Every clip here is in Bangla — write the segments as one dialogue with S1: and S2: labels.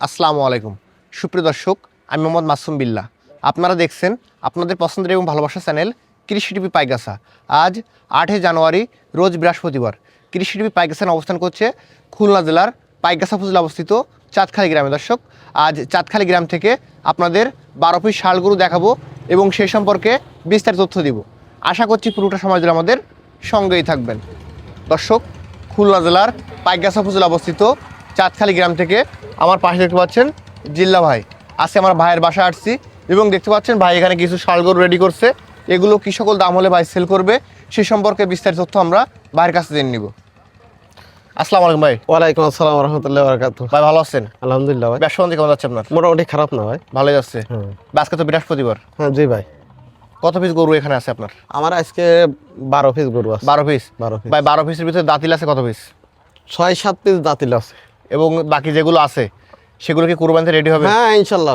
S1: আসসালামু আলাইকুম সুপ্রিয় দর্শক, আমি মোহাম্মদ মাসুম বিল্লাহ। আপনারা দেখছেন আপনাদের পছন্দের এবং ভালোবাসা চ্যানেল কৃষি টিভি পাইগাছা। আজ 8 জানুয়ারি রোজ বৃহস্পতিবার। কৃষি টিভি পাইগাছায় অবস্থান করছে খুলনা জেলার পাইগাছা উপজেলা অবস্থিত চাঁদখালী গ্রামে। দর্শক, আজ চাঁদখালী গ্রাম থেকে আপনাদের 12 পিস ষাঁড় গরু দেখাবো এবং সেই সম্পর্কে বিস্তারিত তথ্য দিব। আশা করছি পুরোটা সময় ধরে আমাদের সঙ্গেই থাকবেন। দর্শক, খুলনা জেলার পাইগাছা উপজেলা অবস্থিত চাঁদখালী গ্রাম থেকে আমার পাশে দেখতে পাচ্ছেন জিল্লা ভাই। আজকে আমার ভাইয়ের বাসায় আসছি এবং দেখতে পাচ্ছেন ভাই এখানে কিছু ষাঁড় গরু রেডি করছে। এগুলো কি সকল দাম হলে ভাই সেল করবে সে সম্পর্কে বিস্তারিত তথ্য আমরা ভাইয়ের কাছে জেনে নিব। আসসালামু আলাইকুম ভাই।
S2: ওয়ালাইকুম আসসালাম রহমতুল্লাহ বারাকাতু।
S1: ভাই ভালো আছেন?
S2: আলহামদুলিল্লাহ ভাই।
S1: ব্যবসা বাণিজ্য কেমন যাচ্ছে আপনার?
S2: মোটামুটি খারাপ না ভাই,
S1: ভালোই যাচ্ছে।
S2: হ্যাঁ
S1: আজকে তো বৃহস্পতিবার।
S2: হ্যাঁ জি ভাই।
S1: কত পিস গরু এখানে আছে আপনার?
S2: আমার আজকে 12 পিস গরু আছে।
S1: 12 পিস।
S2: 12 পিস
S1: ভাই 12 পিসের ভিতরে দাঁতিল আছে কত পিস?
S2: 6-7 পিস দাঁতিল আছে।
S1: এবং বাকি যেগুলো আছে সেগুলো কি কুরবানিতে রেডি হবে?
S2: হ্যাঁ ইনশাল্লাহ,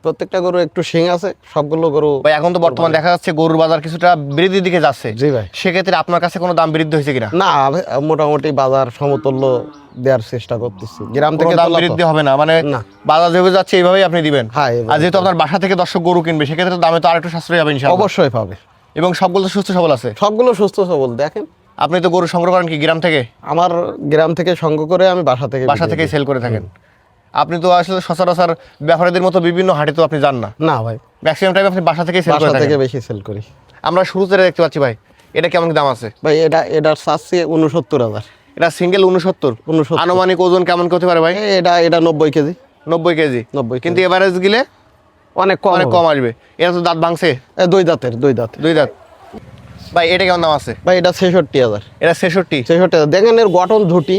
S2: প্রত্যেকটা গরু একটু শিং আছে, সবগুলো গরু।
S1: ভাই এখন তো বর্তমান দেখা যাচ্ছে গরুর বাজার কিছুটা বৃদ্ধির দিকে যাচ্ছে।
S2: জি ভাই।
S1: সেক্ষেত্রে আপনার কাছে কোনো দাম বৃদ্ধি হয়েছে কিনা?
S2: না, মোটামুটি বাজার সমতুল্য দেওয়ার চেষ্টা করতেছি। গ্রাম
S1: কোনো
S2: থেকে
S1: দাম
S2: তোলা তো।
S1: বৃদ্ধি হবে না, মানে
S2: না।
S1: বাজার যেভাবে যাচ্ছে এইভাবেই আপনি দিবেন।
S2: হ্যাঁ, এইভাবে।
S1: আর যেহেতু আপনার বাসা থেকে দর্শক গরু কিনবে সেক্ষেত্রে তো দামে তো আরেকটু সাশ্রয় হবে ইনশাআল্লাহ।
S2: অবশ্যই পাবে।
S1: এবং সবগুলো তো সুস্থ সবল আছে?
S2: সবগুলো সুস্থ সবল। দেখেন,
S1: আপনি তো গরু সংগ্রহ করেন কি গ্রাম থেকে?
S2: আমার গ্রাম থেকে সংগ্রহ করে আমি বাসা থেকে
S1: থেকেই সেল করে থাকেন। আপনি তো আসলে সচরাচর ব্যাপারীদের মতো বিভিন্ন হাটে তো আপনি যান না।
S2: না ভাই,
S1: ম্যাক্সিমাম টাইম আপনি বাসা থেকেই সেল করে
S2: বাসা থেকে
S1: থাকেন।
S2: বেশি সেল করি।
S1: আমরা শুরুতে দেখতে পাচ্ছি ভাই, এটা কেমন দাম আছে?
S2: ভাই এটার চাচ্ছি 69,000।
S1: এটা সিঙ্গেল 69।
S2: 69।
S1: আনুমানিক ওজন কেমন হতে পারে ভাই?
S2: এটা 90 কেজি।
S1: 90 কেজি।
S2: 90
S1: কিন্তু এভারেজ গেলে
S2: অনেক কম,
S1: অনেক কম আসবে। এটা তো দাঁত ভাঙছে?
S2: দুই দাঁতের।
S1: দুই দাঁত। ভাই এটা কেমন দাম আছে?
S2: ভাই এটা 66,000।
S1: এটা 66।
S2: 66,000। দেখেন এর গঠন ঝুটি।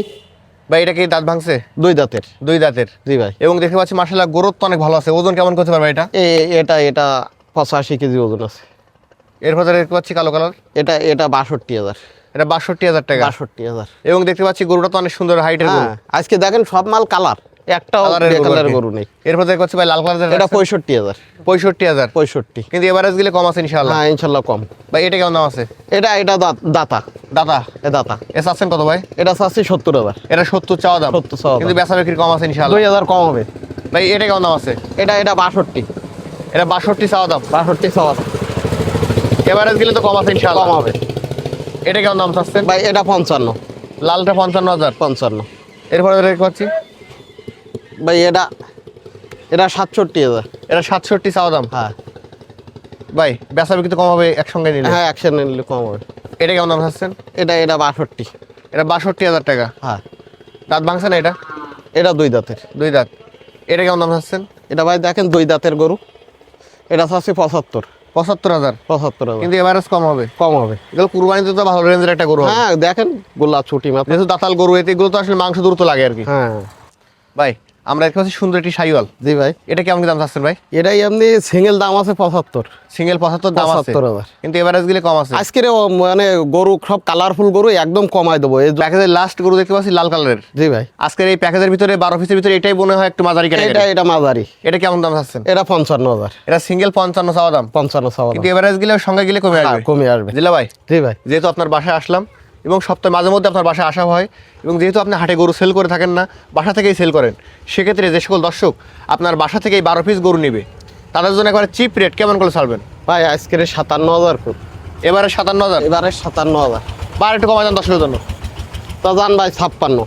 S1: ভাই এটা কি দাঁত ভাঙছে?
S2: দুই দাঁতের।
S1: দুই দাঁতের।
S2: জি ভাই।
S1: এবং দেখতে পাচ্ছি মাশাআল্লাহ গ্রোথ তো অনেক ভালো আছে। ওজন কেমন করতে পারবে এটা?
S2: এটা 85 কেজি ওজন আছে।
S1: এরপর দেখতে পাচ্ছি কালো কালার।
S2: এটা 62,000।
S1: এটা 62,000 টাকা।
S2: 62,000।
S1: এবং দেখতে পাচ্ছি গরুটা তো অনেক সুন্দর হাইটের গরু।
S2: হ্যাঁ, আজকে দেখেন সব মাল কালার, একটাও কালারের গরু নেই।
S1: এরপর দেখতে পাচ্ছি ভাই লাল কালার।
S2: এটা 65,000।
S1: 65,000।
S2: 65।
S1: কিন্তু এভারেজ গেলে কম আছে ইনশাআল্লাহ।
S2: হ্যাঁ ইনশাল্লাহ কম।
S1: ভাই এটা কেমন দাম আছে?
S2: এটা দাতা।
S1: দাদা
S2: দাতা।
S1: এ চাচ্ছেন কত ভাই?
S2: এটা চাচ্ছি 70,000।
S1: এটা 70 চাওয়া দাম।
S2: 70 চাওয়া দাম।
S1: কিন্তু বেচা বিক্রি কম আছে ইনশাআল্লাহ।
S2: 2,000 কম হবে।
S1: ভাই এটা কেমন দাম আছে?
S2: এটা 62।
S1: এটা 62 চাওয়া দাম।
S2: 62 চাওয়া দাম।
S1: এভারেজ গেলে তো কম আছে ইনশাআল্লাহ।
S2: কম হবে।
S1: এটা কেমন দাম চাচ্ছেন?
S2: ভাই এটা 55।
S1: লালটা 55,000।
S2: 55।
S1: এরপরে দেখতে পাচ্ছি
S2: ভাই এটা 67,000।
S1: এটা 67 চাওয়া দাম।
S2: হ্যাঁ
S1: ভাই বেচা বিক্রি তো কম হবে একসঙ্গে নিলে।
S2: হ্যাঁ, একসাথে নিলে কম হবে।
S1: এটা কেমন দাম চাচ্ছেন?
S2: এটা 62।
S1: এটা 62,000 টাকা।
S2: হ্যাঁ,
S1: দাঁত ভাঙছে না এটা?
S2: এটা দুই দাঁতের।
S1: দুই দাঁত। এটা কেমন দাম চাচ্ছেন?
S2: এটা ভাই দেখেন দুই দাঁতের গরু। এটা চাচ্ছি 75।
S1: 75,000।
S2: 75,000
S1: কিন্তু এভারেজ কম হবে।
S2: কম হবে।
S1: এগুলো কুরবানিতে তো ভালো রেঞ্জের একটা গরু হবে।
S2: হ্যাঁ দেখেন, গোলা ছুটি মাত্র।
S1: যেহেতু দাতাল গরু এগুলো তো আসলে মাংস দ্রুত লাগে আর কি।
S2: হ্যাঁ
S1: ভাই আমরা দেখতে পাচ্ছি সুন্দর একটি শাহিওয়াল।
S2: জি ভাই।
S1: এটা কেমন দাম চাচ্ছেন ভাই?
S2: এটাই এমনি সিঙ্গেল দাম আছে 75।
S1: সিঙ্গেল 75 দাম আছে।
S2: 75,000।
S1: কিন্তু এভারেজ গেলে কম আছে।
S2: আজকের মানে গরু সব কালারফুল গরু একদম কমায় দেবো। এই
S1: প্যাকেজের লাস্ট গরু দেখতে পাচ্ছি লাল কালারের।
S2: জি ভাই।
S1: আজকের এই প্যাকেজের ভিতরে 12 পিসের ভিতরে এটাই মনে হয় একটু মাঝারি ক্যাটাগরি।
S2: এটা মাঝারি।
S1: এটা কেমন দাম চাচ্ছেন?
S2: এটা 55,000।
S1: এটা সিঙ্গেল 55 চাওয়া দাম।
S2: 55 চাওয়া দাম।
S1: কিন্তু এভারেজ গেলে সঙ্গে গেলে কমে আসবে।
S2: কমে আসবে।
S1: জিলা ভাই,
S2: জি ভাই।
S1: যেহেতু আপনার বাসায় আসলাম এবং সপ্তাহে মাঝে মধ্যে আপনার বাসায় আসা হয় এবং যেহেতু আপনি হাটে গরু সেল করে থাকেন না, বাসা থেকেই সেল করেন, সেক্ষেত্রে যে সকল দর্শক আপনার বাসা থেকেই 12 পিস গরু নেবে তাদের জন্য একবারে চিপ রেট কেমন করে ছাড়বেন?
S2: ভাই আজকের 57,000।
S1: এবারে 57,000।
S2: এবারে 57,000।
S1: বা একটু কমাই দেন দর্শকের জন্য।
S2: তা জান ভাই 56।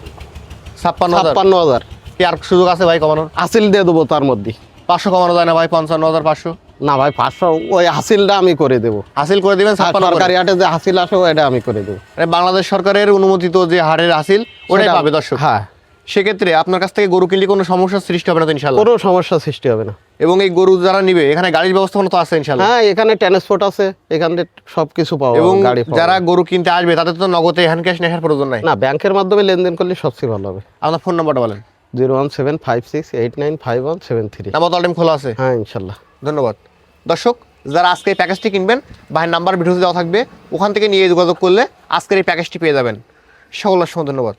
S1: 56,000।
S2: 56,000
S1: কি আর সুযোগ আছে ভাই কমানোর?
S2: হাসিল দিয়ে দেবো তার মধ্যে।
S1: 500 কমানো যায় না ভাই? 55,500।
S2: না ভাই 500 ওই হাসিলটা আমি করে দেবো।
S1: হাসিল করে দিবেন 56 করে।
S2: সরকারি হাটে যে হাসিল আসে ওইটা আমি করে দেবো।
S1: মানে বাংলাদেশ সরকারের অনুমোদিত যে হাটের হাসিল ওটাই
S2: সেটা-
S1: পাবে দর্শক।
S2: হ্যাঁ,
S1: সেক্ষেত্রে আপনার কাছ থেকে গরু কিনলে কোনো সমস্যার সৃষ্টি হবে না তো ইনশাআল্লাহ?
S2: কোনো সমস্যা সৃষ্টি হবে না।
S1: এবং এই গরু যারা নিবে এখানে গাড়ির ব্যবস্থাপনা তো আছে ইনশাআল্লাহ?
S2: হ্যাঁ, এখানে ট্রান্সপোর্ট আছে, এখানে সবকিছু পাওয়া
S1: এবং
S2: গাড়ি পাওয়া
S1: যারা গরু কিনতে আসবে তাদের তো নগদে হ্যান্ড ক্যাশ নেওয়ার প্রয়োজন নাই?
S2: না, ব্যাংকের মাধ্যমে লেনদেন করলে সবচেয়ে ভালো হবে।
S1: আপনার ফোন নাম্বারটা বলেন।
S2: 01756895173।
S1: নাম্বার তো টাইম খোলা আছে?
S2: হ্যাঁ ইনশাল্লাহ।
S1: ধন্যবাদ। দর্শক, যারা আজকে এই প্যাকেজটি কিনবেন ভাইয়ের নাম্বার ভিডিওতে দেওয়া থাকবে, ওখান থেকে নিয়ে যোগাযোগ করলে আজকের এই প্যাকেজটি পেয়ে যাবেন। সকলের সঙ্গে ধন্যবাদ।